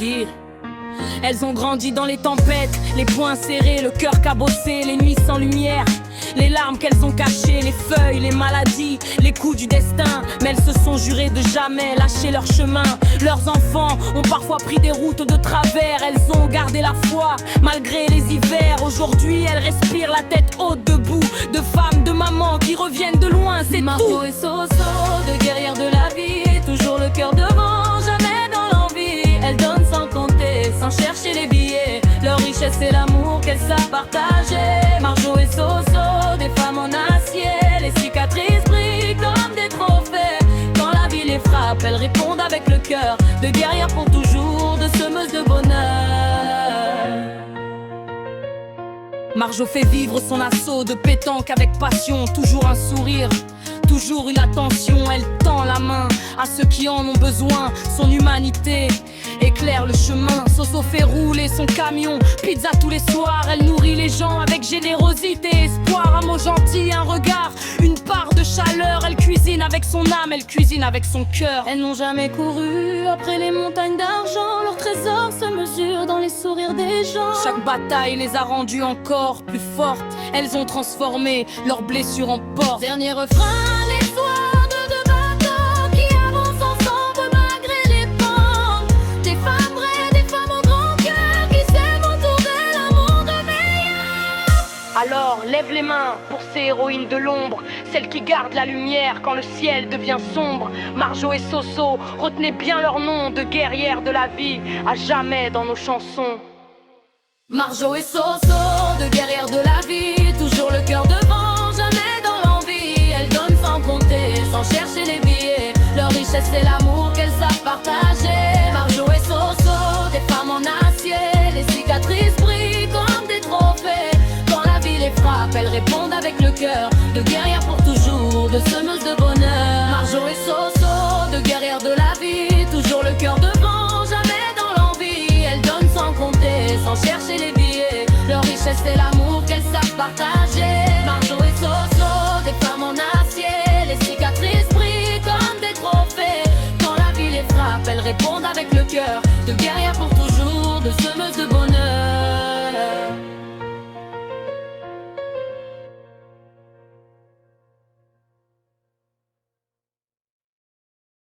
dit. Elles ont grandi dans les tempêtes, les poings serrés, le cœur cabossé, les nuits sans lumière, les larmes qu'elles ont cachées, les feuilles, les maladies, les coups du destin. Mais elles se sont jurées de jamais lâcher leur chemin. Leurs enfants ont parfois pris des routes de travers. Elles ont gardé la foi malgré les hivers. Aujourd'hui elles respirent la tête haute, debout. De femmes, de mamans qui reviennent de loin, c'est Marjo et Soso, de guerrières de la vie, toujours le cœur devant, jamais dans l'envie. Elles donnent sans compter, sans chercher les billets. Leur richesse c'est l'amour qu'elles savent partager. Marjo et Soso, des femmes en acier, les cicatrices brillent comme des trophées. Quand la vie les frappe, elles répondent avec le cœur, de guerrières pour toujours, de semeuses de bonheur. Marjo fait vivre son assaut de pétanque avec passion, toujours un sourire, toujours une attention. Elle tend la main à ceux qui en ont besoin. Son humanité éclaire le chemin. Soso fait rouler son camion, pizza tous les soirs. Elle nourrit les gens avec générosité, espoir. Un mot gentil, un regard, une part de chaleur. Elle cuisine avec son âme, elle cuisine avec son cœur. Elles n'ont jamais couru après les montagnes d'argent. Leur trésor se mesure dans les sourires des gens. Chaque bataille les a rendues encore plus fortes. Elles ont transformé leurs blessures en portes. Dernier refrain, l'histoire de deux bateaux qui avancent ensemble malgré les pentes. Des femmes vraies, des femmes au grand cœur qui s'aiment autour de l'amour de meilleur. Alors lève les mains pour ces héroïnes de l'ombre, celles qui gardent la lumière quand le ciel devient sombre. Marjo et Soso, retenez bien leur nom, de guerrières de la vie, à jamais dans nos chansons. Marjo et Soso, de guerrières de la vie, toujours le cœur devant, jamais dans l'envie. Elles donnent sans compter, sans chercher les billets. Leur richesse c'est l'amour qu'elles savent partager. Marjo et Soso, des femmes en acier, les cicatrices brillent comme des trophées. Quand la vie les frappe, elles répondent avec le cœur, de guerrières pour toujours, de semeuses de bonheur. Marjo et Soso, de guerrières de la vie, toujours le cœur devant, jamais dans l'envie. Elles donnent sans compter, sans chercher les billets. Leur richesse c'est l'amour qu'elles savent partager. Marjo et Soso, des femmes en acier, les cicatrices brillent comme des trophées. Quand la vie les frappe, elles répondent avec le cœur, de guerrières pour toujours, de semeuses de bonheur.